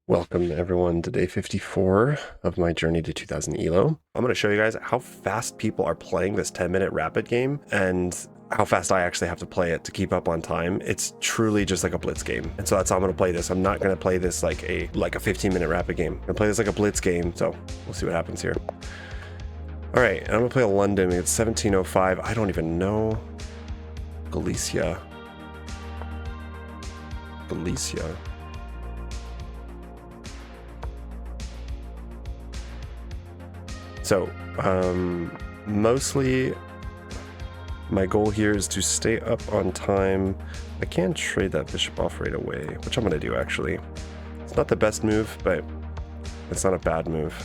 Welcome everyone to day 54 of my journey to 2000 ELO. I'm going to show you guys how fast people are playing this 10-minute rapid game and how fast I actually have to play it to keep up on time. It's truly just like a blitz game. And so that's how I'm going to play this. I'm not going to play this like a 15-minute rapid game. I'm going to play this like a blitz game. So we'll see what happens here. All right, and I'm going to play a London. It's 1705. I don't even know. Galicia. So, mostly my goal here is to stay up on time. I can trade that bishop off right away, which I'm going to do actually. It's not the best move, but it's not a bad move.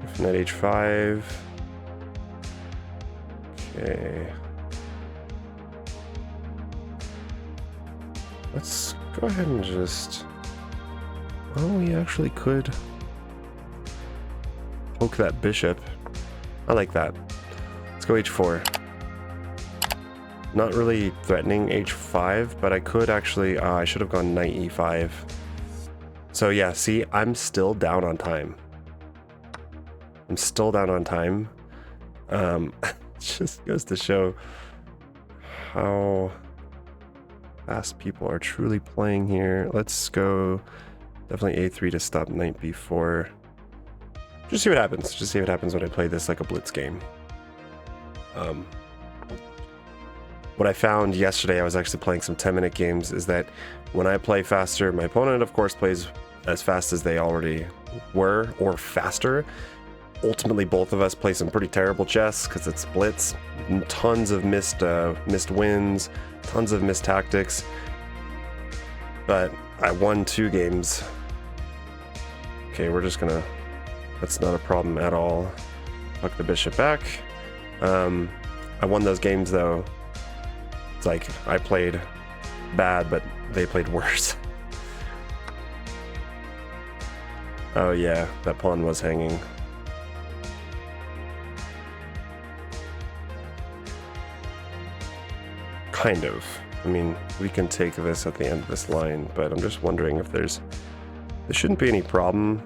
If knight h5. Okay. Let's go ahead and just... Well, we actually could poke that bishop. I like that. Let's go h4. Not really threatening h5, but I could actually... I should have gone knight e5. So yeah, see, I'm still down on time. I'm still down on time. It just goes to show how fast people are truly playing here. Let's go... Definitely a3 to stop knight b4. Just see what happens. Just see what happens when I play this like a blitz game. What I found yesterday, I was actually playing some 10-minute games, is that when I play faster, my opponent, of course, plays as fast as they already were, or faster. Ultimately, both of us play some pretty terrible chess because it's blitz. Tons of missed wins, tons of missed tactics. But I won 2 games. Okay, we're just gonna... That's not a problem at all. Fuck the bishop back. I won those games though. It's like I played bad, but they played worse. Oh yeah, that pawn was hanging. Kind of. I mean, we can take this at the end of this line, but I'm just wondering if there shouldn't be any problem.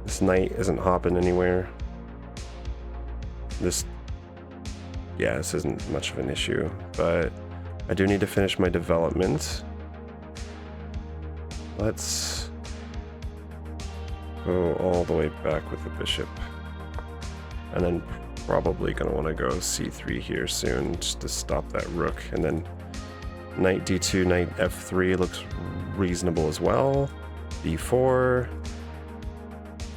This knight isn't hopping anywhere. This isn't much of an issue, but I do need to finish my development. Let's go all the way back with the bishop. And then probably gonna want to go c3 here soon just to stop that rook, and then knight d2, knight f3 looks reasonable as well. b4,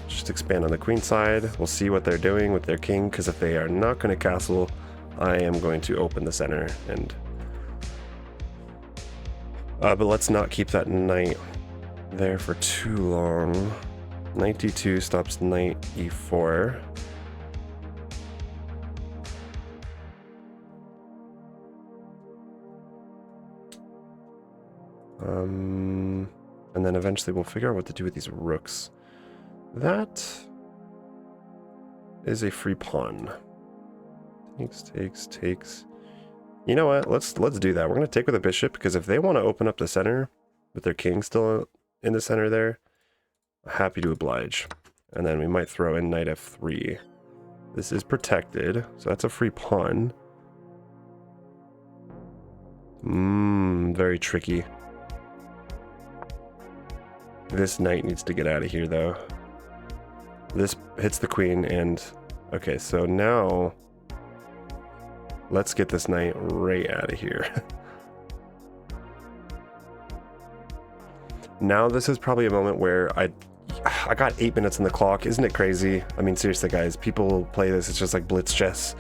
just expand on the queen side. We'll see what they're doing with their king, because if they are not going to castle, I am going to open the center. And but let's not keep that knight there for too long. Knight d2 stops knight e4. And then eventually we'll figure out what to do with these rooks. That is a free pawn. Takes. You know what? Let's do that. We're gonna take with a bishop, because if they want to open up the center with their king still in the center there, happy to oblige. And then we might throw in knight f3. This is protected, so that's a free pawn. Very tricky. This knight needs to get out of here, though. This hits the queen, and... Okay, so now... Let's get this knight right out of here. Now this is probably a moment where I got 8 minutes on the clock. Isn't it crazy? I mean, seriously, guys. People play this. It's just like blitz chess.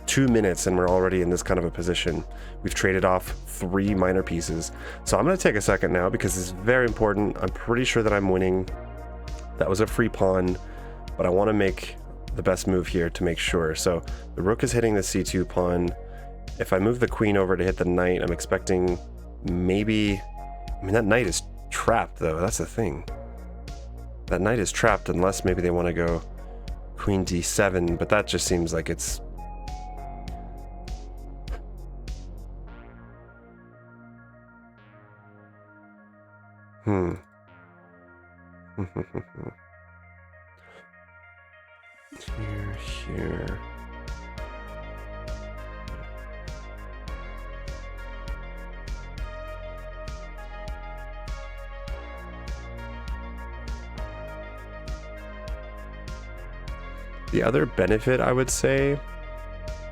2 minutes and we're already in this kind of a position. We've traded off 3 minor pieces. So I'm going to take a second now because it's very important. I'm pretty sure that I'm winning. That was a free pawn, but I want to make the best move here to make sure. So the rook is hitting the c2 pawn. If I move the queen over to hit the knight, I'm expecting maybe... I mean, that knight is trapped though. That's the thing. That knight is trapped unless maybe they want to go queen d7, but that just seems like it's Here. The other benefit, I would say,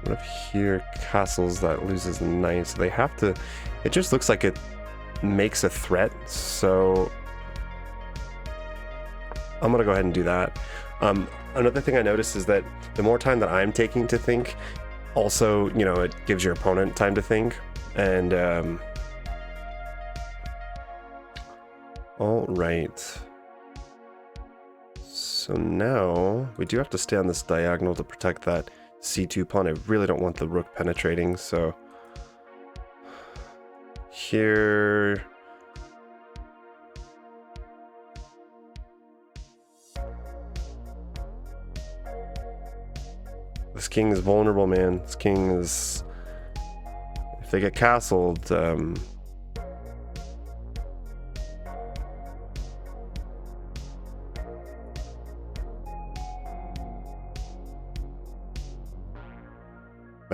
what if here castles that loses knights? They have to. It just looks like it makes a threat, so I'm gonna go ahead and do that. Another thing I noticed is that the more time that I'm taking to think, also, you know, it gives your opponent time to think. And all right. So now we do have to stay on this diagonal to protect that C2 pawn. I really don't want the rook penetrating, so here. This king is vulnerable, man. This king is... If they get castled, I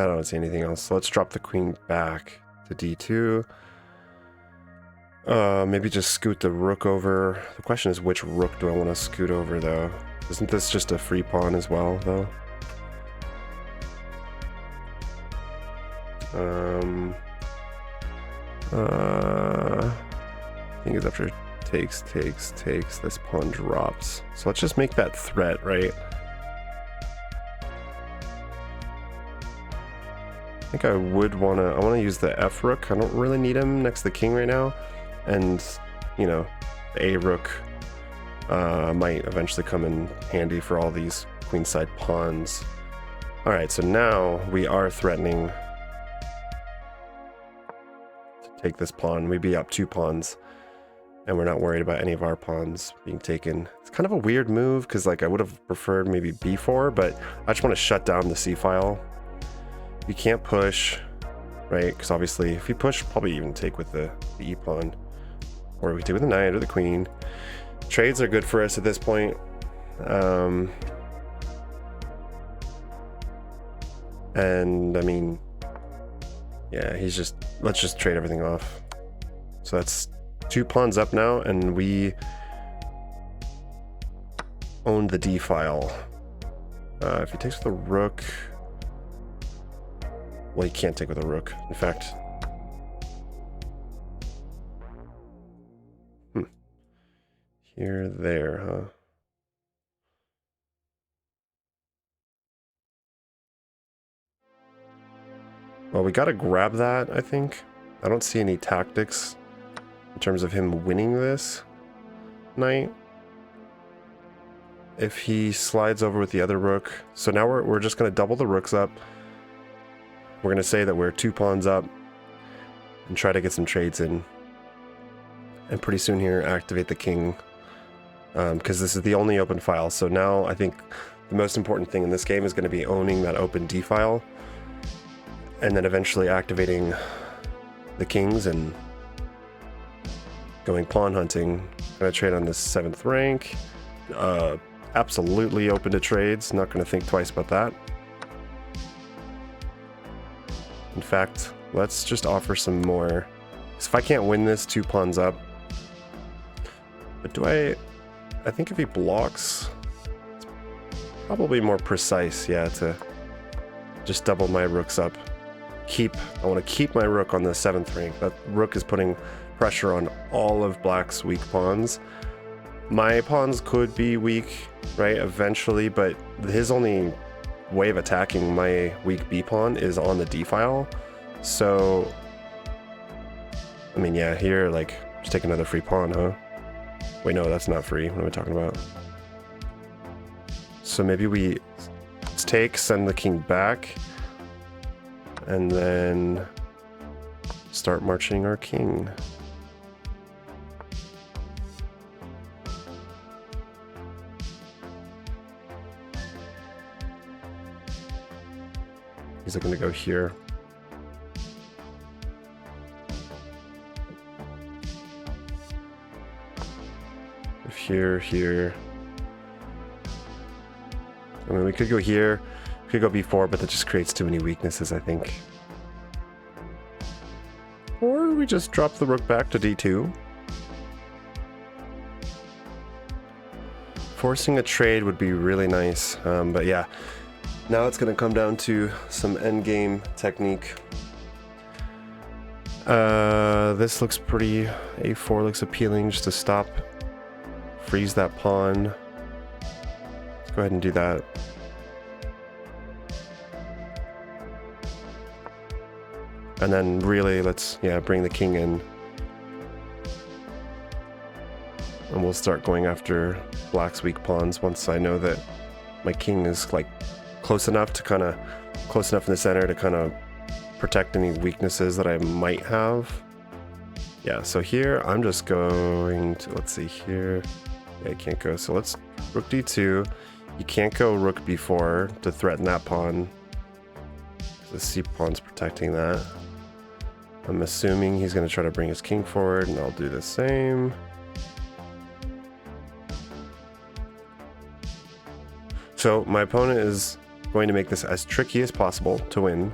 don't see anything else. So let's drop the queen back to d2. Maybe just scoot the rook over. The question is, which rook do I want to scoot over, though? Isn't this just a free pawn as well, though? I think it's after takes, this pawn drops. So let's just make that threat, right? I think I would want to, I want to use the F rook. I don't really need him next to the king right now. And, you know, the A rook might eventually come in handy for all these queenside pawns. All right, so now we are threatening to take this pawn. We'd be up 2 pawns, and we're not worried about any of our pawns being taken. It's kind of a weird move, because like I would have preferred maybe b4, but I just want to shut down the c file. You can't push, right? Because obviously if you push, probably even take with the e pawn, or we take with the knight or the queen. Trades are good for us at this point. And I mean, yeah, he's just, let's just trade everything off. So that's 2 pawns up now, and we own the d file. If he takes with the rook, well, he can't take with a rook. In fact, here, there, huh? Well, we gotta grab that, I think. I don't see any tactics in terms of him winning this knight. If he slides over with the other rook. So now we're just gonna double the rooks up. We're going to say that we're 2 pawns up and try to get some trades in. And pretty soon here, activate the king, because this is the only open file. So now I think the most important thing in this game is going to be owning that open d file, and then eventually activating the kings and going pawn hunting. Going to trade on this 7th rank. Absolutely open to trades. Not going to think twice about that. In fact, let's just offer some more. So if I can't win this 2 pawns up, but do I think if he blocks, it's probably more precise, yeah, to just double my rooks up. I want to keep my rook on the 7th rank. That rook is putting pressure on all of black's weak pawns. My pawns could be weak, right, eventually, but his only way of attacking my weak b pawn is on the d file. So I mean, yeah, here, like, just take another free pawn, huh? Wait, no, that's not free. What am I talking about? So maybe we take, send the king back, and then start marching our king. He's looking to go here. Here, here. I mean, we could go here. We could go b4, but that just creates too many weaknesses, I think. Or we just drop the rook back to d2. Forcing a trade would be really nice, but yeah. Now it's going to come down to some endgame technique. This looks pretty... a4 looks appealing just to stop. Freeze that pawn. Let's go ahead and do that. And then really, let's, yeah, bring the king in. And we'll start going after black's weak pawns once I know that my king is like close enough to kind of, close enough in the center to kind of protect any weaknesses that I might have. Yeah, so here I'm just going to, let's see here. Yeah, I can't go. So let's rook d2. You can't go rook b4 to threaten that pawn. The c pawn's protecting that. I'm assuming he's going to try to bring his king forward, and I'll do the same. So my opponent is going to make this as tricky as possible to win.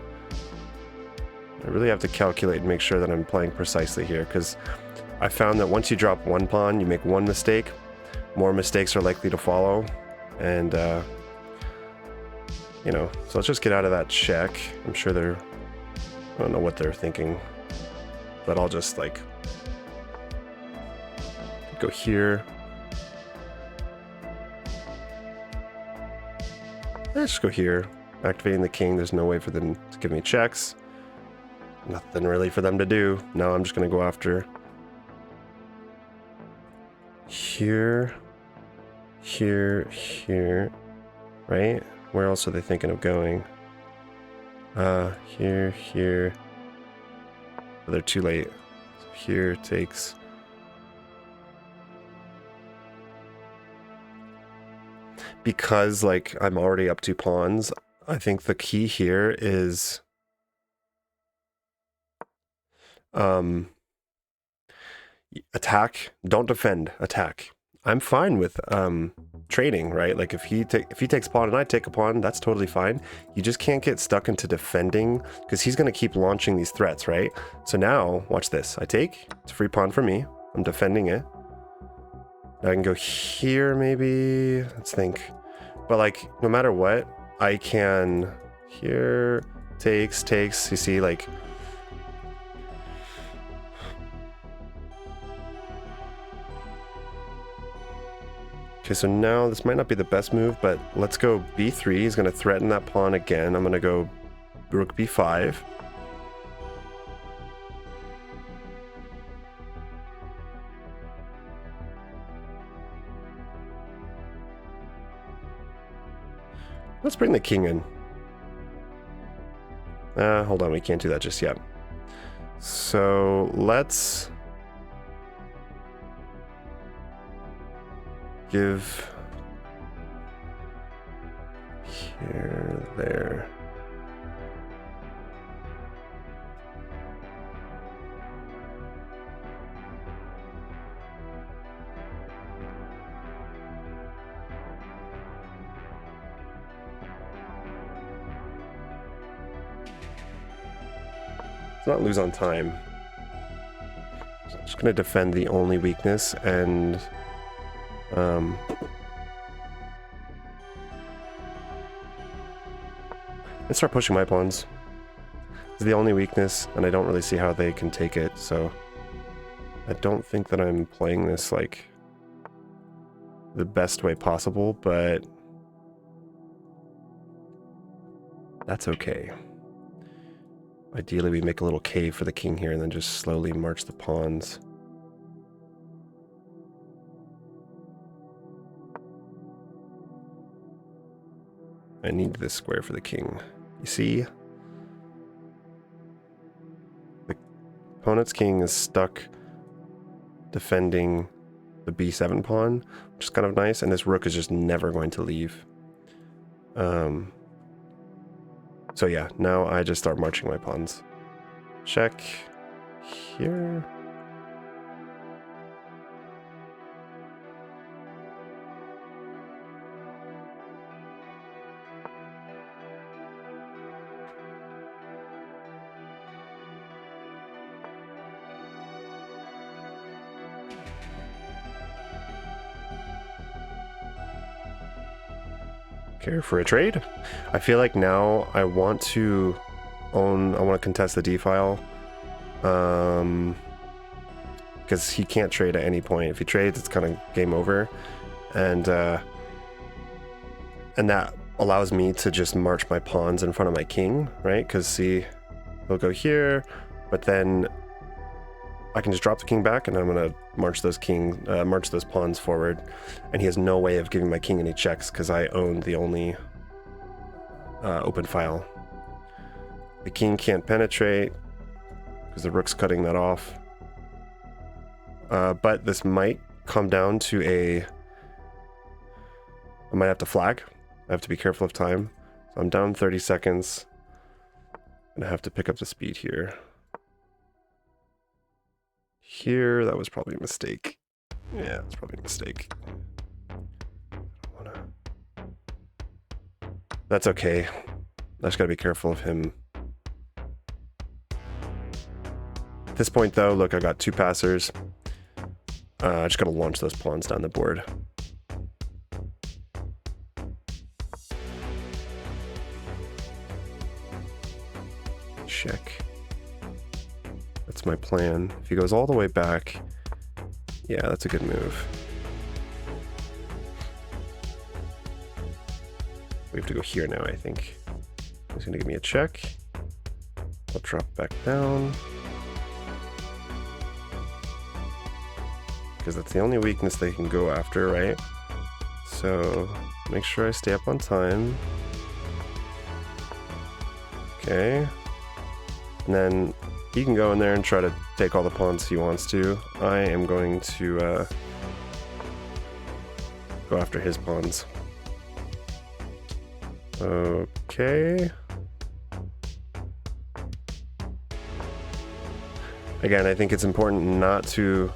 I really have to calculate and make sure that I'm playing precisely here, because I found that once you drop one pawn, you make one mistake, more mistakes are likely to follow. And, you know, so let's just get out of that check. I'm sure they're, I don't know what they're thinking, but I'll just like go here. Let's just go here, activating the king. There's no way for them to give me checks. Nothing really for them to do. Now I'm just going to go after here, here, here, right? Where else are they thinking of going? Here, here. Oh, they're too late. So here takes... Because, like, I'm already up 2 pawns, I think the key here is... attack, don't defend, attack. I'm fine with trading, right? Like if he takes a pawn and I take a pawn, that's totally fine. You just can't get stuck into defending, because he's going to keep launching these threats, right? So now, watch this. I take, it's a free pawn for me. I'm defending it. I can go here maybe, let's think. But like, no matter what, I can, here, takes, you see, like, okay, so now this might not be the best move, but let's go b3. He's going to threaten that pawn again. I'm going to go rook b5. Let's bring the king in. Hold on, we can't do that just yet. So let's give here, there. Let's not lose on time. I'm just gonna defend the only weakness and let's start pushing my pawns. It's the only weakness, and I don't really see how they can take it, so I don't think that I'm playing this like the best way possible, but that's okay. Ideally, we make a little cave for the king here and then just slowly march the pawns. I need this square for the king. You see? The opponent's king is stuck defending the b7 pawn, which is kind of nice, and this rook is just never going to leave. So yeah, now I just start marching my pawns. Check here. Here for a trade. I feel like now I want to contest the D file. Because he can't trade at any point. If he trades, it's kind of game over. And that allows me to just march my pawns in front of my king, right? Because see, he'll go here, but then I can just drop the king back, and I'm gonna march those pawns forward, and he has no way of giving my king any checks because I own the only open file. The king can't penetrate because the rook's cutting that off. But this might come down to I might have to flag. I have to be careful of time. So I'm down 30 seconds, and I have to pick up the speed here. Here, that was probably a mistake. Yeah, it's probably a mistake. That's okay. I just gotta be careful of him. At this point though, look, I got 2 passers. I just gotta launch those pawns down the board. Check. That's my plan. If he goes all the way back, yeah, that's a good move. We have to go here now, I think. He's gonna give me a check. I'll drop back down. Because that's the only weakness they can go after, right? So make sure I stay up on time. Okay. And then he can go in there and try to take all the pawns he wants to. I am going to go after his pawns. Okay. Again, I think it's important not to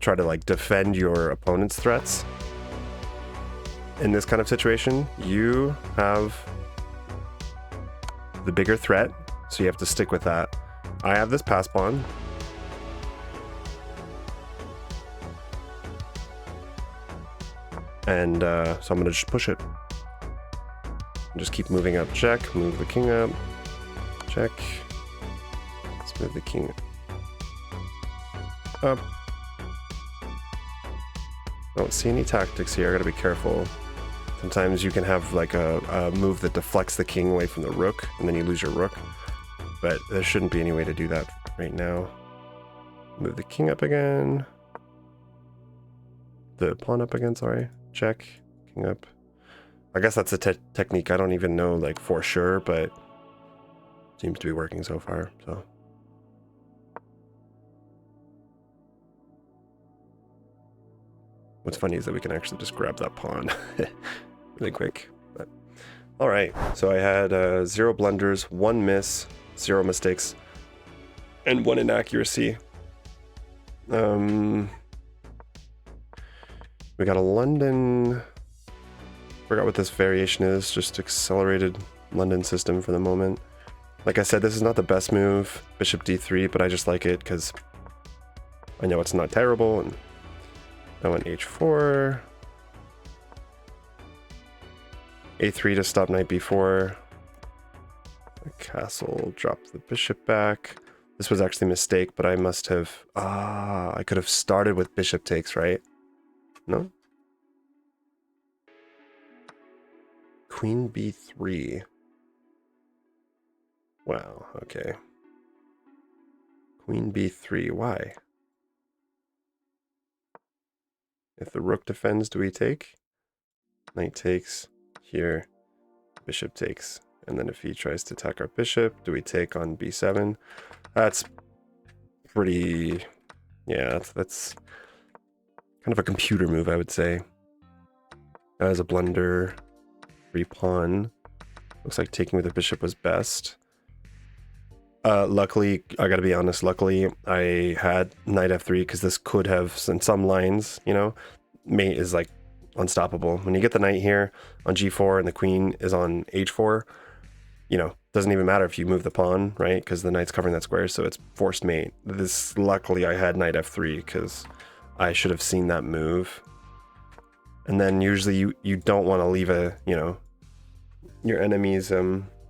try to like defend your opponent's threats. In this kind of situation, you have the bigger threat, so you have to stick with that. I have this pass pawn. And so I'm gonna just push it. Just keep moving up, check, move the king up, check. Let's move the king up. I don't see any tactics here, I gotta be careful. Sometimes you can have like a move that deflects the king away from the rook, and then you lose your rook. But there shouldn't be any way to do that right now. Move the king up again. The pawn up again, sorry. Check, king up. I guess that's a technique I don't even know like for sure, but seems to be working so far, so. What's funny is that we can actually just grab that pawn really quick. But all right, so I had 0 blunders, 1 miss, 0 mistakes, and 1 inaccuracy. We got a London. Forgot what this variation is. Just accelerated London system for the moment. Like I said, this is not the best move, Bishop D3, but I just like it because I know it's not terrible. And I went H4, A3 to stop knight B4. The castle, drop the bishop back. This was actually a mistake, but I must have. I could have started with bishop takes, right? No. Queen B3. Wow, okay. Queen B3, why? If the rook defends, do we take? Knight takes, here, bishop takes. And then if he tries to attack our bishop, do we take on B7? That's pretty, yeah, that's kind of a computer move, I would say. As a blunder, free pawn. Looks like taking with the bishop was best. Luckily, I gotta be honest, luckily I had knight f3 because this could have, in some lines, you know, mate is like unstoppable. When you get the knight here on g4 and the queen is on h4, you know, doesn't even matter if you move the pawn, right? Because the knight's covering that square, so it's forced mate. This, luckily I had knight f3 because I should have seen that move. And then usually you don't want to leave a, you know, your enemy's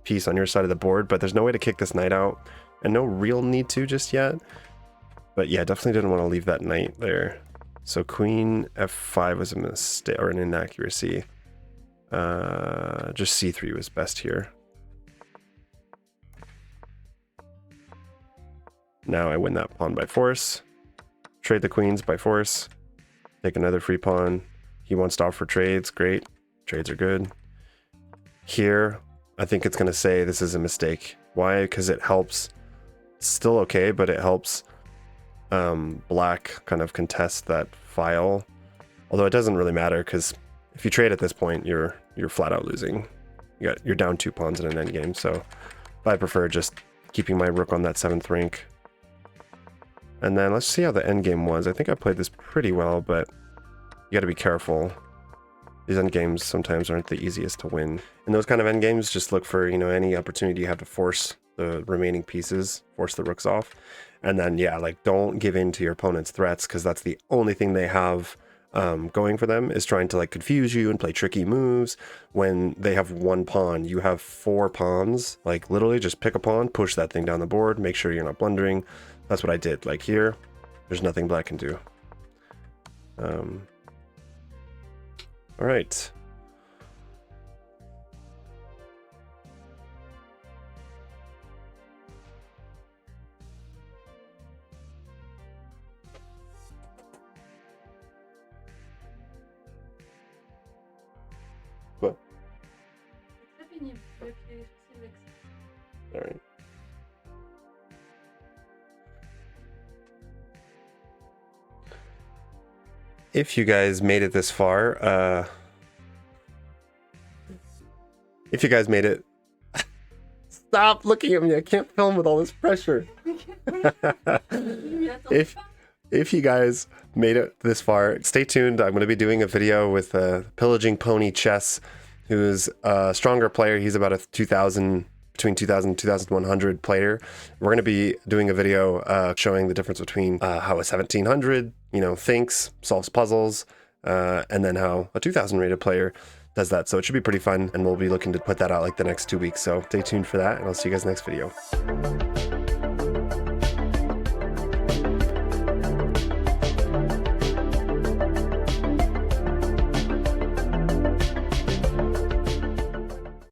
piece on your side of the board, but there's no way to kick this knight out and no real need to just yet. But yeah, definitely didn't want to leave that knight there. So queen f5 was a mistake or an inaccuracy. Just c3 was best here. Now I win that pawn by force. Trade the queens by force. Take another free pawn. He wants to offer trades. Great. Trades are good. Here, I think it's going to say this is a mistake. Why? Because it helps. It's still okay, but it helps black kind of contest that file. Although it doesn't really matter, because if you trade at this point, you're flat out losing. You're down 2 pawns in an endgame. So I prefer just keeping my rook on that 7th rank. And then let's see how the endgame was. I think I played this pretty well, but you got to be careful. These endgames sometimes aren't the easiest to win. In those kind of endgames, just look for, you know, any opportunity you have to force the remaining pieces, force the rooks off. And then, yeah, like, don't give in to your opponent's threats, because that's the only thing they have going for them, is trying to, like, confuse you and play tricky moves. When they have 1 pawn, you have 4 pawns. Like, literally just pick a pawn, push that thing down the board, make sure you're not blundering. That's what I did. Like, here, there's nothing black can do. All right. What? All right. If you guys made it this far, if you guys made it, stop looking at me. I can't film with all this pressure. If you guys made it this far, stay tuned. I'm going to be doing a video with Pillaging Pony Chess, who's a stronger player. He's about a 2000, between 2000 and 2100 player. We're going to be doing a video showing the difference between how a 1700, you know, thinks, solves puzzles, and then how a 2000 rated player does that. So it should be pretty fun, and we'll be looking to put that out like the next 2 weeks. So stay tuned for that, and I'll see you guys next video.